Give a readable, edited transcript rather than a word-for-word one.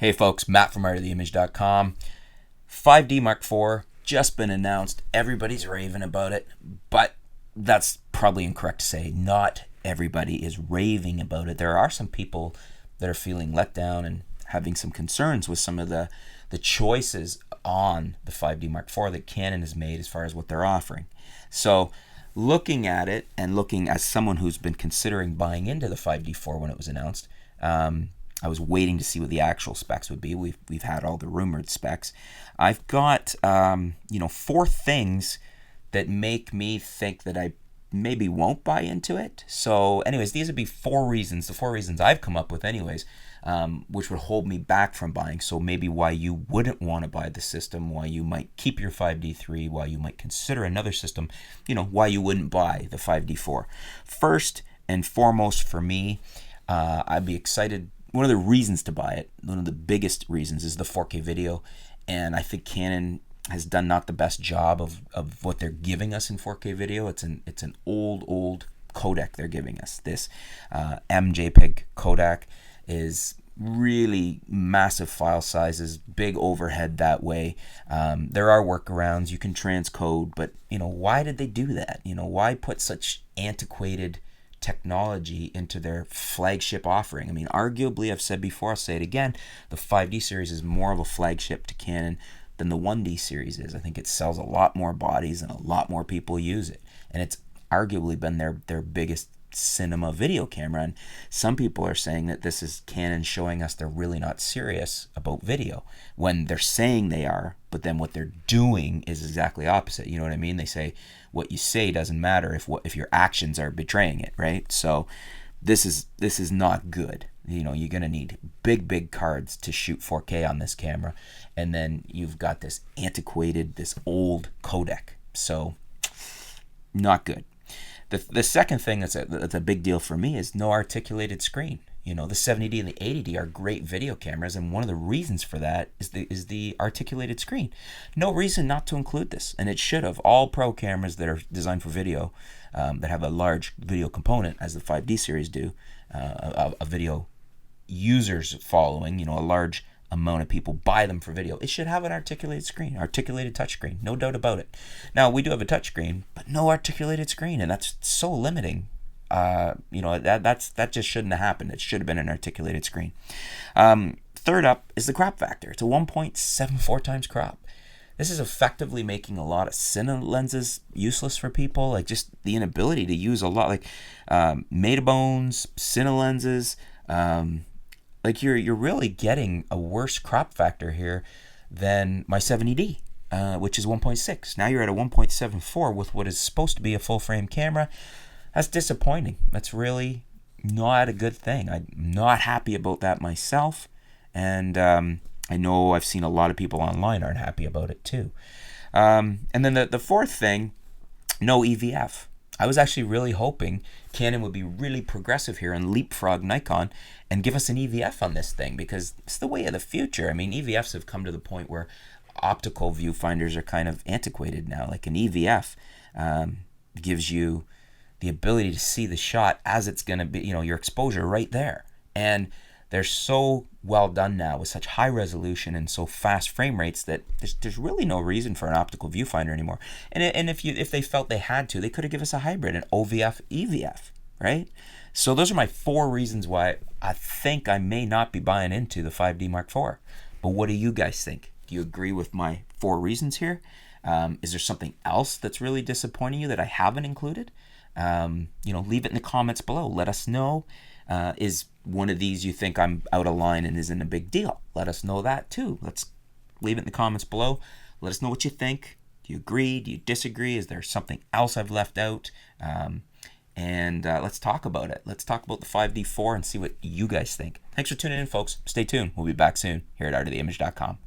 Hey folks, Matt from artoftheimage.com. 5D Mark IV just been announced. Everybody's raving about it, but that's probably incorrect to say. Not everybody is raving about it. There are some people that are feeling let down and having some concerns with some of the choices on the 5D Mark IV that Canon has made as far as what they're offering. So looking at it and looking as someone who's been considering buying into the 5D4 when it was announced, I was waiting to see what the actual specs would be. We've had all the rumored specs. I've got four things that make me think that I maybe won't buy into it. So anyways, these would be four reasons, the four reasons I've come up with anyways, which would hold me back from buying. So maybe why you wouldn't want to buy the system, why you might keep your 5D3, why you might consider another system, why you wouldn't buy the 5D4. First and foremost for me, I'd be excited. One of the reasons to buy it, one of the biggest reasons, is the 4K video. And I think Canon has done not the best job of what they're giving us in 4K video. It's an old codec they're giving us. This MJPEG codec is really massive file sizes, big overhead that way. There are workarounds. You can transcode, but why did they do that? Why put such antiquated technology into their flagship offering? I mean, arguably, I've said before, I'll say it again, the 5D series is more of a flagship to Canon than the 1D series is. I think it sells a lot more bodies and a lot more people use it. And it's arguably been their biggest cinema video camera. And some people are saying that this is Canon showing us they're really not serious about video when they're saying they are, but then what they're doing is exactly opposite. You know what I mean? They say what you say doesn't matter if your actions are betraying it, right? So this is not good. You're gonna need big cards to shoot 4K on this camera, and then you've got this antiquated, this old codec. So not good. The second thing that's a big deal for me is no articulated screen. The 70D and the 80D are great video cameras, and one of the reasons for that is the articulated screen. No reason not to include this, and it should have. All pro cameras that are designed for video, that have a large video component, as the 5D series do, a video users following, a large amount of people buy them for video. It should have an articulated screen, articulated touchscreen, no doubt about it. Now, we do have a touchscreen, but no articulated screen, and that's so limiting. That just shouldn't have happened. It should have been an articulated screen. Third up is the crop factor. It's a 1.74 times crop. This is effectively making a lot of cine lenses useless for people, like just the inability to use a lot, like Metabones, cine lenses. Like you're really getting a worse crop factor here than my 70D, which is 1.6. Now you're at a 1.74 with what is supposed to be a full frame camera. That's disappointing. That's really not a good thing. I'm not happy about that myself, and I know I've seen a lot of people online aren't happy about it too. And then the fourth thing, no EVF. I was actually really hoping Canon would be really progressive here and leapfrog Nikon and give us an EVF on this thing, because it's the way of the future. I mean, EVFs have come to the point where optical viewfinders are kind of antiquated now. Like an EVF gives you the ability to see the shot as it's going to be, your exposure right there. And they're so well done now with such high resolution and so fast frame rates that there's really no reason for an optical viewfinder anymore. And if they felt they had to, they could have given us a hybrid, an OVF EVF, right? So those are my four reasons why I think I may not be buying into the 5D Mark IV. But what do you guys think? Do you agree with my four reasons here? Is there something else that's really disappointing you that I haven't included? Leave it in the comments below. Let us know. Is one of these you think I'm out of line and isn't a big deal? Let us know that too. Let's leave it in the comments below. Let us know what you think. Do you agree? Do you disagree? Is there something else I've left out? And let's talk about it. Let's talk about the 5D4 and see what you guys think. Thanks for tuning in, folks. Stay tuned. We'll be back soon here at artoftheimage.com.